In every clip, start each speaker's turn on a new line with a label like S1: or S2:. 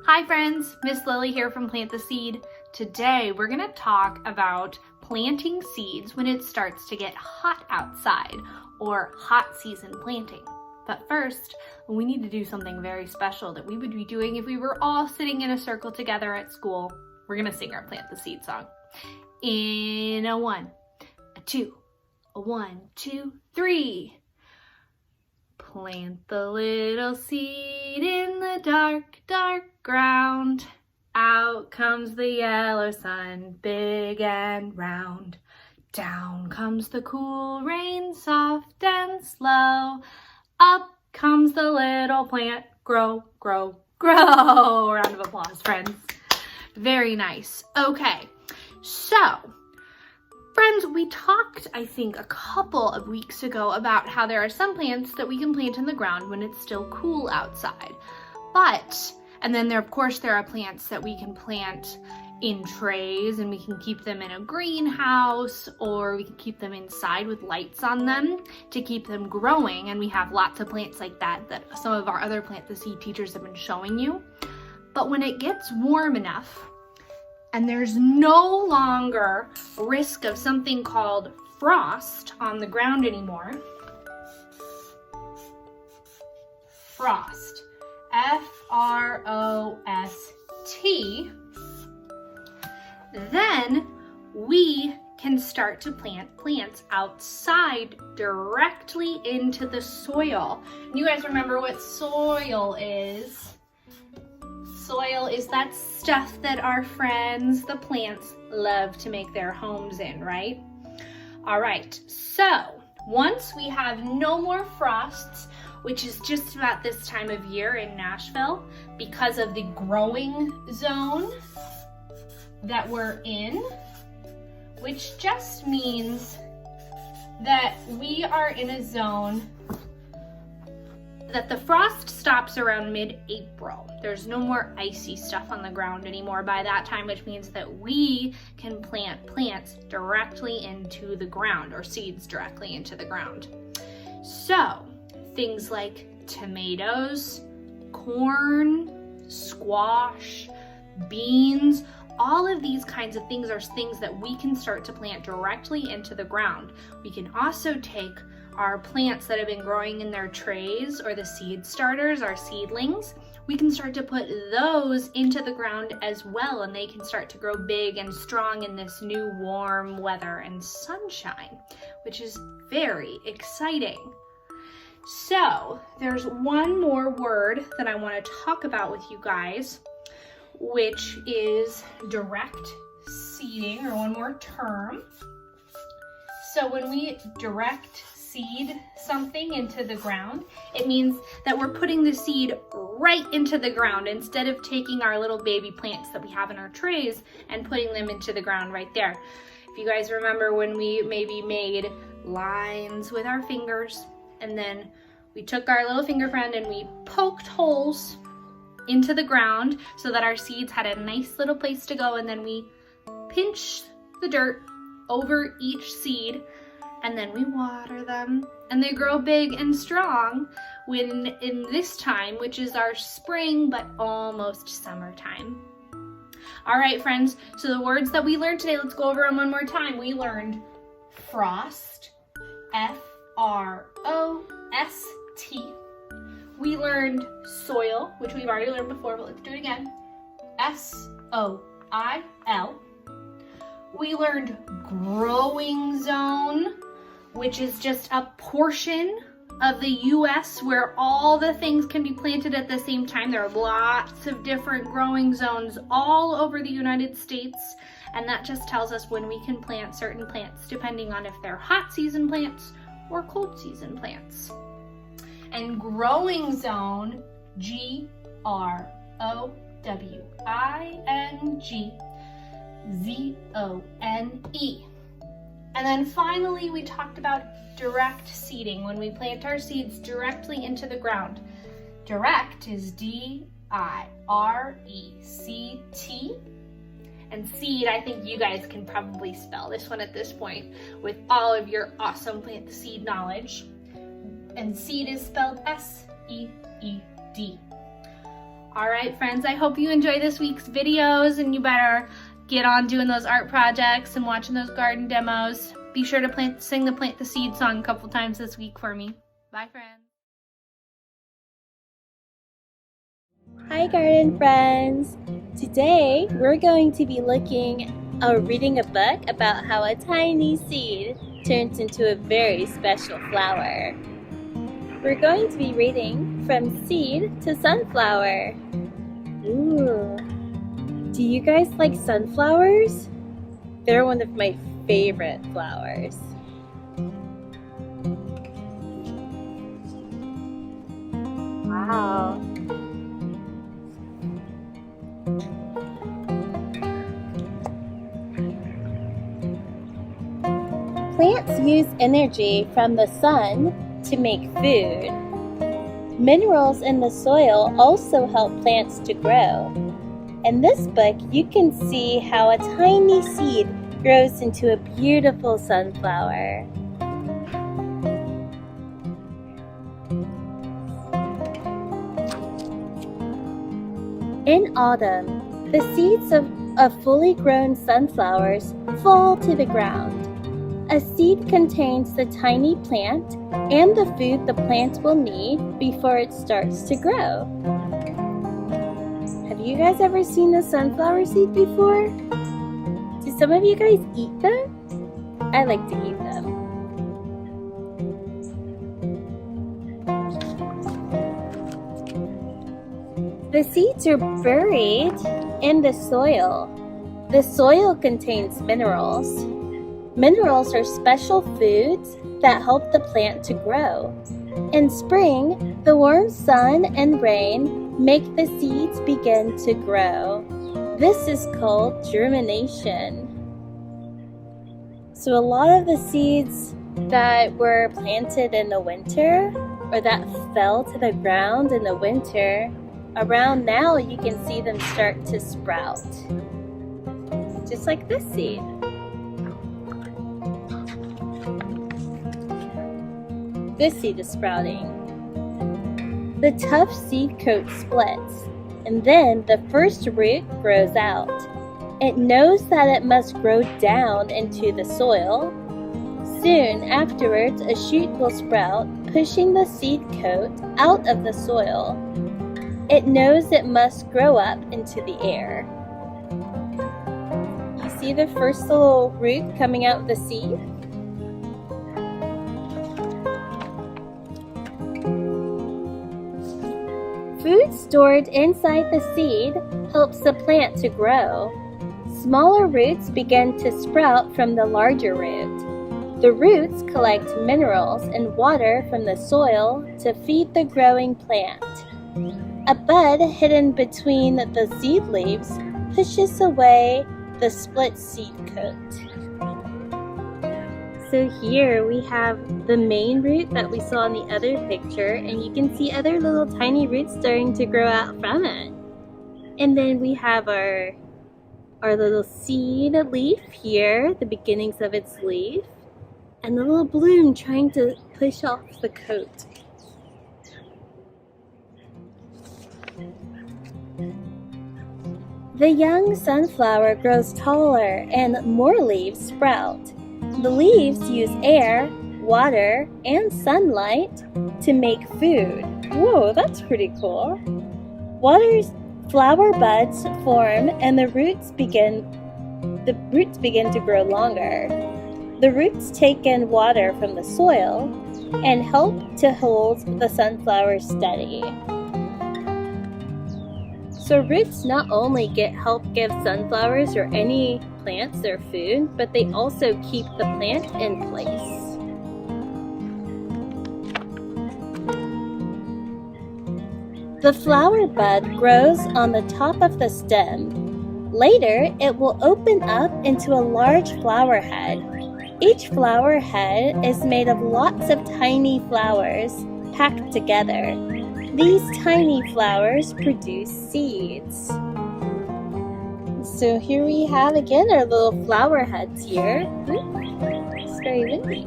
S1: Hi friends, Miss Lily here from Plant the Seed. Today we're going to talk about planting seeds when it starts to get hot outside, or hot season planting. But first, we need to do something very special that we would be doing if we were all sitting in a circle together at school. We're going to sing our Plant the Seed song. In a 1, a 2, a 1, 2, 3. Plant the little seed in the dark, dark ground. Out comes the yellow sun, big and round. Down comes the cool rain, soft and slow. Up comes the little plant, grow, grow, grow. Round of applause, friends. Very nice. Okay, so friends, we talked, I think, a couple of weeks ago about how there are some plants that we can plant in the ground when it's still cool outside. And then of course, there are plants that we can plant in trays and we can keep them in a greenhouse, or we can keep them inside with lights on them to keep them growing. And we have lots of plants like that some of our other Plant the Seed teachers have been showing you. But when it gets warm enough, and there's no longer risk of something called frost on the ground anymore. Frost. F-R-O-S-T. Then we can start to plant plants outside directly into the soil. You guys remember what soil is? Soil is that stuff that our friends, the plants, love to make their homes in, right? All right, so once we have no more frosts, which is just about this time of year in Nashville, because of the growing zone that we're in, which just means that we are in a zone that the frost stops around mid-April. There's no more icy stuff on the ground anymore by that time, which means that we can plant plants directly into the ground, or seeds directly into the ground. So things like tomatoes, corn, squash, beans, all of these kinds of things are things that we can start to plant directly into the ground. We can also take our plants that have been growing in their trays, or the seed starters, our seedlings, we can start to put those into the ground as well, and they can start to grow big and strong in this new warm weather and sunshine, which is very exciting. So there's one more word that I want to talk about with you guys, which is direct seeding, or one more term. So when we direct seed something into the ground, it means that we're putting the seed right into the ground instead of taking our little baby plants that we have in our trays and putting them into the ground right there. If you guys remember when we maybe made lines with our fingers, and then we took our little finger friend and we poked holes into the ground so that our seeds had a nice little place to go, and then we pinch the dirt over each seed, and then we water them, and they grow big and strong when in this time, which is our spring but almost summertime. All right, friends, so the words that we learned today, let's go over them one more time. We learned frost, F-R-O-S-T. We learned soil, which we've already learned before, but let's do it again. S-O-I-L. We learned growing zone, which is just a portion of the U.S. where all the things can be planted at the same time. There are lots of different growing zones all over the United States, and that just tells us when we can plant certain plants, depending on if they're hot season plants or cold season plants. And growing zone, G-R-O-W-I-N-G-Z-O-N-E. And then finally, we talked about direct seeding, when we plant our seeds directly into the ground. Direct is D-I-R-E-C-T. And seed, I think you guys can probably spell this one at this point with all of your awesome Plant the Seed knowledge. And seed is spelled S-E-E-D. All right, friends, I hope you enjoy this week's videos, and you better get on doing those art projects and watching those garden demos. Be sure to sing the Plant the Seed song a couple times this week for me. Bye, friends.
S2: Hi, garden friends. Today, we're going to be reading a book about how a tiny seed turns into a very special flower. We're going to be reading From Seed to Sunflower. Ooh. Do you guys like sunflowers? They're one of my favorite flowers. Wow. Plants use energy from the sun to make food. Minerals in the soil also help plants to grow. In this book, you can see how a tiny seed grows into a beautiful sunflower. In autumn, the seeds of fully grown sunflowers fall to the ground. A seed contains the tiny plant and the food the plant will need before it starts to grow. Have you guys ever seen a sunflower seed before? Do some of you guys eat them? I like to eat them. The seeds are buried in the soil. The soil contains minerals. Minerals are special foods that help the plant to grow. In spring, the warm sun and rain make the seeds begin to grow. This is called germination. So a lot of the seeds that were planted in the winter or that fell to the ground in the winter, around now you can see them start to sprout. Just like this seed. This seed is sprouting. The tough seed coat splits, and then the first root grows out. It knows that it must grow down into the soil. Soon afterwards, a shoot will sprout, pushing the seed coat out of the soil. It knows it must grow up into the air. You see the first little root coming out of the seed? Food stored inside the seed helps the plant to grow. Smaller roots begin to sprout from the larger root. The roots collect minerals and water from the soil to feed the growing plant. A bud hidden between the seed leaves pushes away the split seed coat. So here we have the main root that we saw in the other picture, and you can see other little tiny roots starting to grow out from it. And then we have our little seed leaf here, the beginnings of its leaf, and the little bloom trying to push off the coat. The young sunflower grows taller and more leaves sprout. The leaves use air, water, and sunlight to make food. Whoa, that's pretty cool. Flower buds form and the roots begin to grow longer. The roots take in water from the soil and help to hold the sunflower steady. So roots not only help give sunflowers or any plants their food, but they also keep the plant in place. The flower bud grows on the top of the stem. Later, it will open up into a large flower head. Each flower head is made of lots of tiny flowers packed together. These tiny flowers produce seeds. So here we have again our little flower heads here. It's very windy.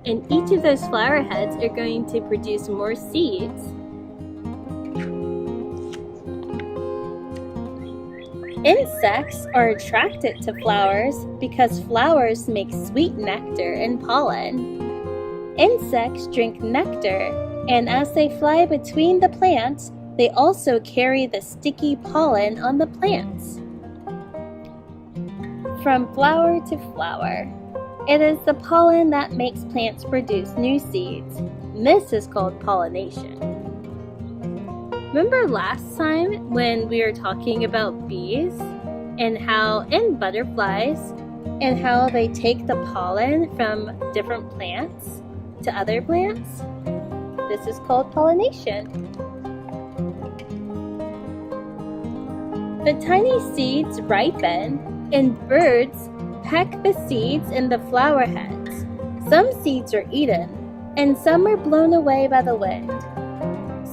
S2: And each of those flower heads are going to produce more seeds. Insects are attracted to flowers because flowers make sweet nectar and pollen. Insects drink nectar, and as they fly between the plants, they also carry the sticky pollen on the plants. From flower to flower. It is the pollen that makes plants produce new seeds. This is called pollination. Remember last time when we were talking about bees and butterflies and how they take the pollen from different plants to other plants? This is called pollination. The tiny seeds ripen and birds peck the seeds in the flower heads. Some seeds are eaten, and some are blown away by the wind.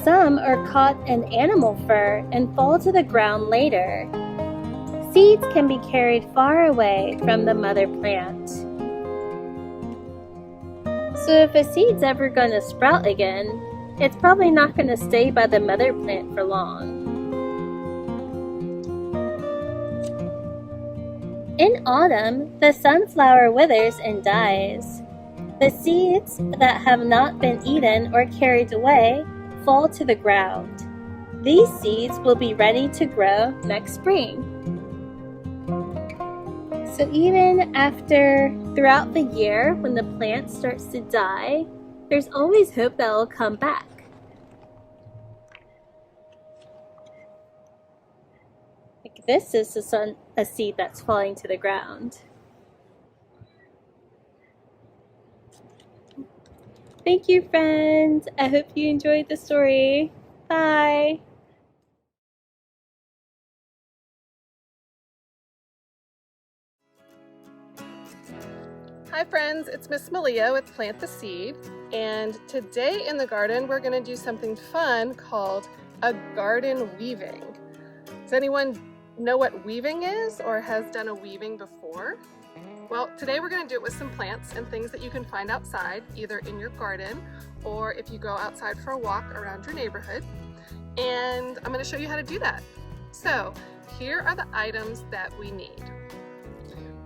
S2: Some are caught in animal fur and fall to the ground later. Seeds can be carried far away from the mother plant. So if a seed's ever going to sprout again, it's probably not going to stay by the mother plant for long. In autumn, the sunflower withers and dies. The seeds that have not been eaten or carried away fall to the ground. These seeds will be ready to grow next spring. So even throughout the year, when the plant starts to die, there's always hope that it'll come back. Like this is a seed that's falling to the ground. Thank you, friends. I hope you enjoyed the story. Bye.
S3: Hi friends, it's Miss Malia with Plant the Seed, and today in the garden we're going to do something fun called a garden weaving. Does anyone know what weaving is or has done a weaving before? Well, today we're going to do it with some plants and things that you can find outside, either in your garden or if you go outside for a walk around your neighborhood. And I'm going to show you how to do that. So here are the items that we need.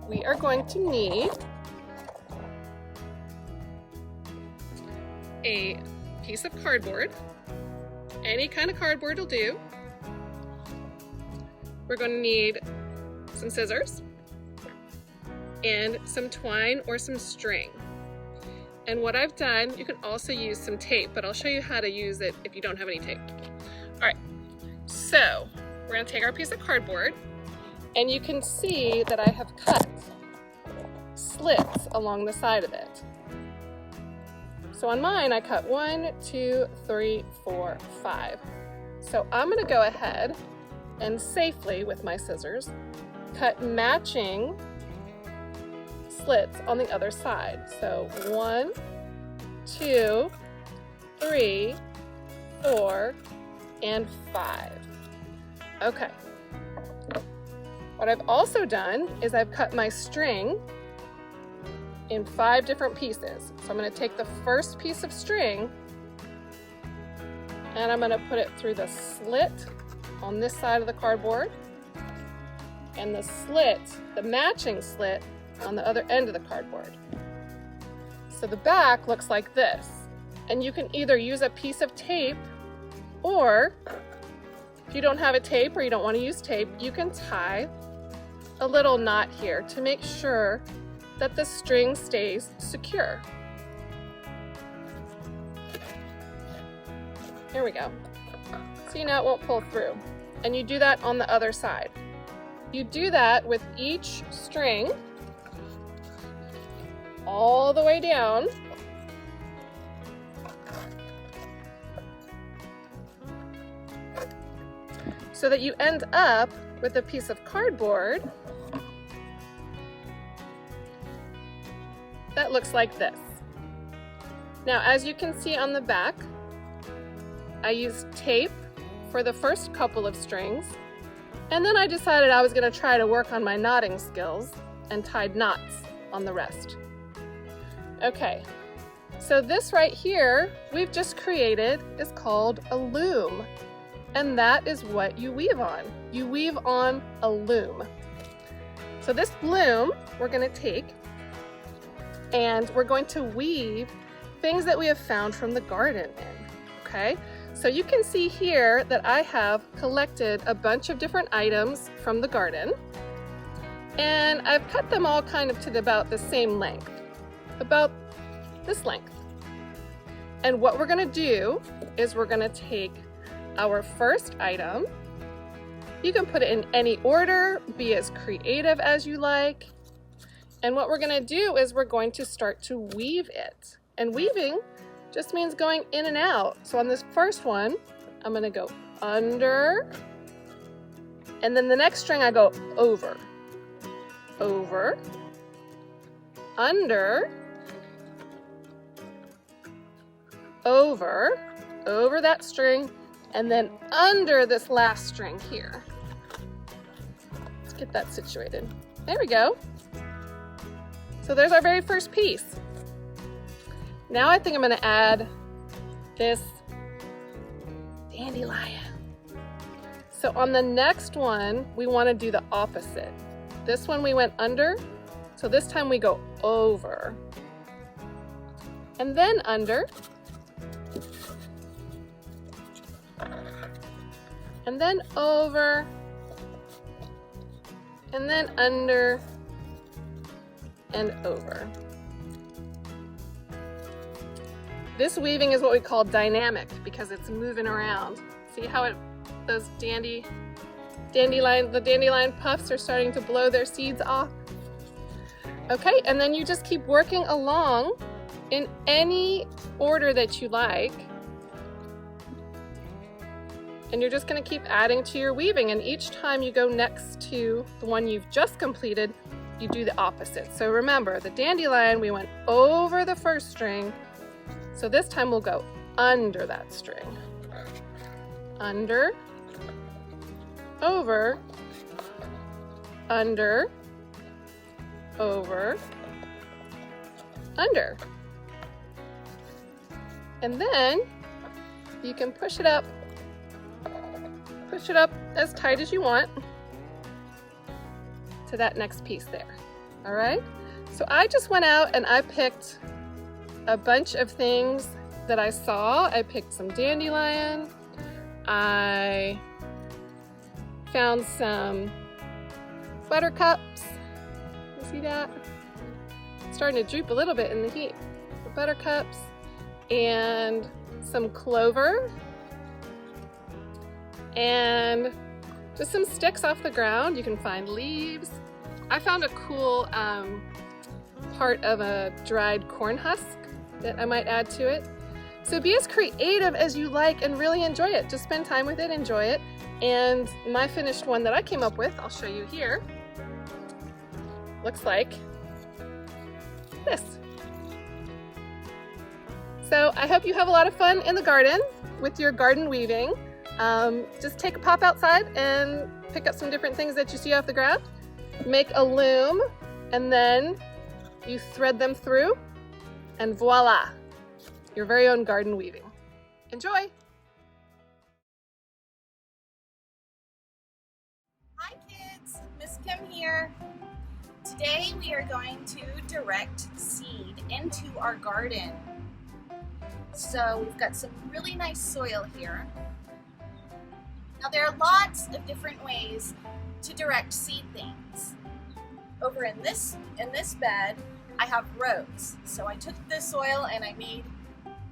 S3: We are going to need a piece of cardboard. Any kind of cardboard will do. We're going to need some scissors and some twine or some string. And what I've done, you can also use some tape, but I'll show you how to use it if you don't have any tape. All right, so we're going to take our piece of cardboard, and you can see that I have cut slits along the side of it. So on mine, I cut 1, 2, 3, 4, 5. So I'm going to go ahead and safely, with my scissors, cut matching slits on the other side. So 1, 2, 3, 4, and 5. Okay. What I've also done is I've cut my string in 5 different pieces. So I'm going to take the first piece of string and I'm going to put it through the slit on this side of the cardboard and the slit, the matching slit, on the other end of the cardboard. So the back looks like this. And you can either use a piece of tape, or if you don't have a tape or you don't want to use tape, you can tie a little knot here to make sure that the string stays secure. Here we go. See, now it won't pull through. And you do that on the other side. You do that with each string all the way down. So that you end up with a piece of cardboard that looks like this. Now, as you can see on the back, I used tape for the first couple of strings, and then I decided I was going to try to work on my knotting skills and tied knots on the rest. Okay, so this right here we've just created is called a loom. and that is what you weave on. You weave on a loom. So this loom we're going to take and we're going to weave things that we have found from the garden in, okay? So you can see here that I have collected a bunch of different items from the garden, and I've cut them all kind of to about the same length, about this length. And what we're gonna do is we're gonna take our first item. You can put it in any order, be as creative as you like. And what we're gonna do is we're going to start to weave it. And weaving just means going in and out. So on this first one, I'm gonna go under, and then the next string I go over, over, under, over that string, and then under this last string here. Let's get that situated. There we go. So there's our very first piece. Now I think I'm going to add this dandelion. So on the next one, we want to do the opposite. This one we went under, so this time we go over. And then under. And then over. And then under. And over. This weaving is what we call dynamic because it's moving around. See how those the dandelion puffs are starting to blow their seeds off? Okay, and then you just keep working along in any order that you like. And you're just going to keep adding to your weaving, and each time you go next to the one you've just completed, you do the opposite. So remember, the dandelion, we went over the first string, so this time we'll go under that string. Under, over, under, over, under. And then you can push it up as tight as you want to that next piece there. All right? So I just went out and I picked a bunch of things that I saw. I picked some dandelion. I found some buttercups. You see that? It's starting to droop a little bit in the heat. The buttercups and some clover and just some sticks off the ground. You can find leaves. I found a cool part of a dried corn husk that I might add to it. So be as creative as you like and really enjoy it. Just spend time with it, enjoy it. And my finished one that I came up with, I'll show you here, looks like this. So I hope you have a lot of fun in the garden with your garden weaving. Just take a pop outside and pick up some different things that you see off the ground. Make a loom, and then you thread them through, and voila, your very own garden weaving. Enjoy!
S2: Hi kids, Miss Kim here. Today we are going to direct seed into our garden. So we've got some really nice soil here. Now there are lots of different ways to direct seed things. Over in this bed, I have rows. So I took the soil and I made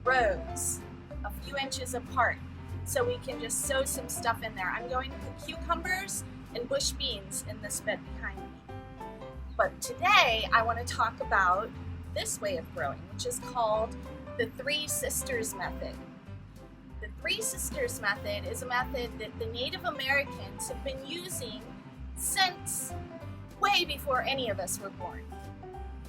S2: rows a few inches apart so we can just sow some stuff in there. I'm going to put cucumbers and bush beans in this bed behind me. But today I want to talk about this way of growing, which is called the Three Sisters method. The Three Sisters method is a method that the Native Americans have been using since way before any of us were born.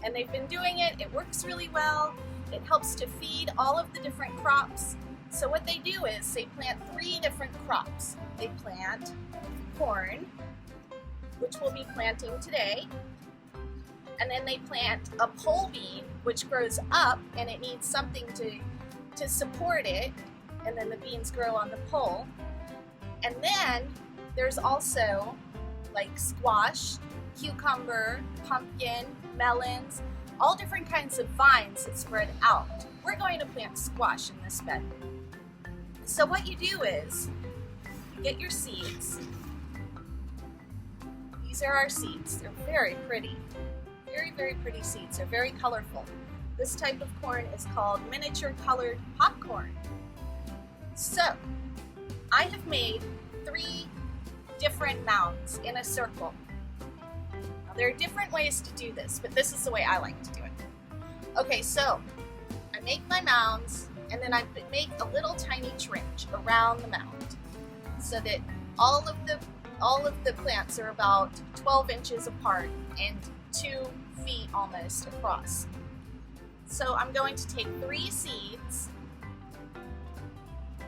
S2: And they've been doing it, it works really well, it helps to feed all of the different crops. So what they do is they plant 3 different crops. They plant corn, which we'll be planting today, and then they plant a pole bean, which grows up and it needs something to support it, and then the beans grow on the pole.
S4: And then there's also like squash, cucumber, pumpkin, melons, all different kinds of vines that spread out. We're going to plant squash in this bed. So what you do is, you get your seeds. These are our seeds. They're very pretty. Very, very pretty seeds. They're very colorful. This type of corn is called miniature colored popcorn. So, I have made 3 different mounds in a circle. Now, there are different ways to do this, but this is the way I like to do it. Okay, so I make my mounds, and then I make a little tiny trench around the mound, so that all of the plants are about 12 inches apart and 2 feet almost across. So I'm going to take 3 seeds,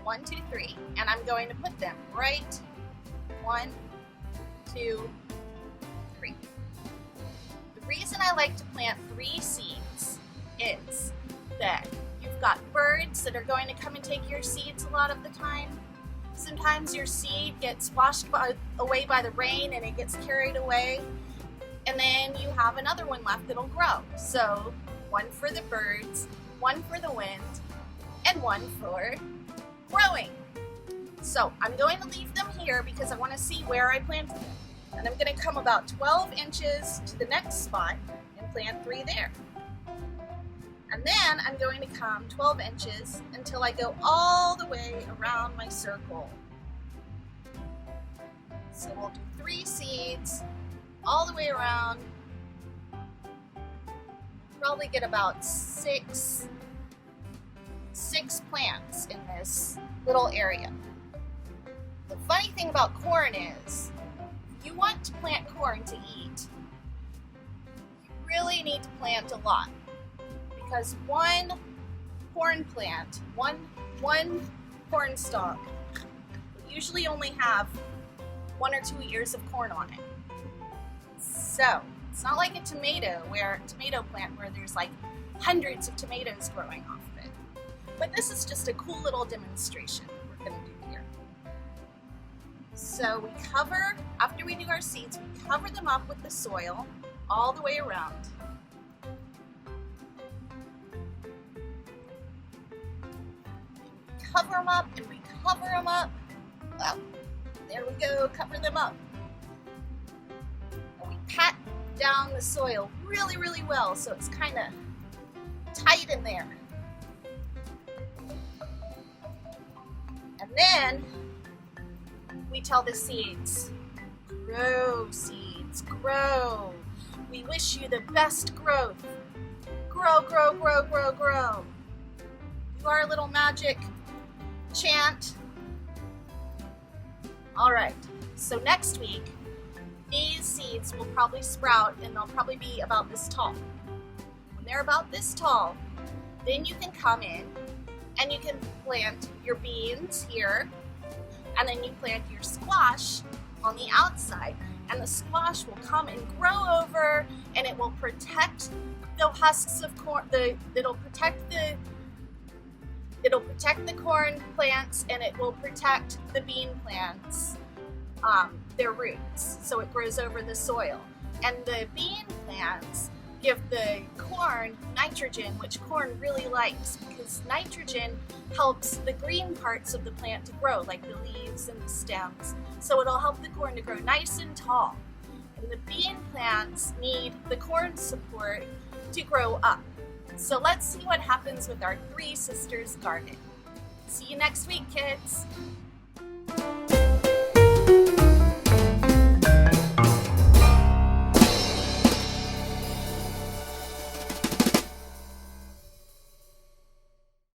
S4: 1, 2, 3, and I'm going to put them right 1, 2, 3. The reason I like to plant 3 seeds is that you've got birds that are going to come and take your seeds a lot of the time. Sometimes your seed gets washed away by the rain and it gets carried away, and then you have another one left that'll grow. So 1 for the birds, 1 for the wind, and 1 for growing. So I'm going to leave them here because I want to see where I planted them. And I'm going to come about 12 inches to the next spot and plant 3 there. And then I'm going to come 12 inches until I go all the way around my circle. So we'll do 3 seeds all the way around. Probably get about 6 plants in this little area. The funny thing about corn is, if you want to plant corn to eat, you really need to plant a lot. Because one corn plant, one corn stalk, will usually only have 1 or 2 ears of corn on it. So, it's not like a tomato plant where there's like hundreds of tomatoes growing off of it. But this is just a cool little demonstration we're going to do here. So we cover, after we do our seeds, we cover them up with the soil all the way around. Cover them up and we cover them up. Well, there we go, cover them up. And we pat down the soil really, really well so it's kind of tight in there. And then we tell the seeds, grow seeds, grow. We wish you the best growth. Grow, grow, grow, grow, grow. Do our little magic chant. All right, so next week, these seeds will probably sprout and they'll probably be about this tall. When they're about this tall, then you can come in and you can plant your beans here, and then you plant your squash on the outside, and the squash will come and grow over, and it will protect the husks of corn, it'll protect the corn plants, and it will protect the bean plants, their roots, so it grows over the soil. And the bean plants give the corn nitrogen, which corn really likes, because nitrogen helps the green parts of the plant to grow, like the leaves and the stems. So it'll help the corn to grow nice and tall. And the bean plants need the corn support to grow up. So let's see what happens with our Three Sisters garden. See you next week, kids.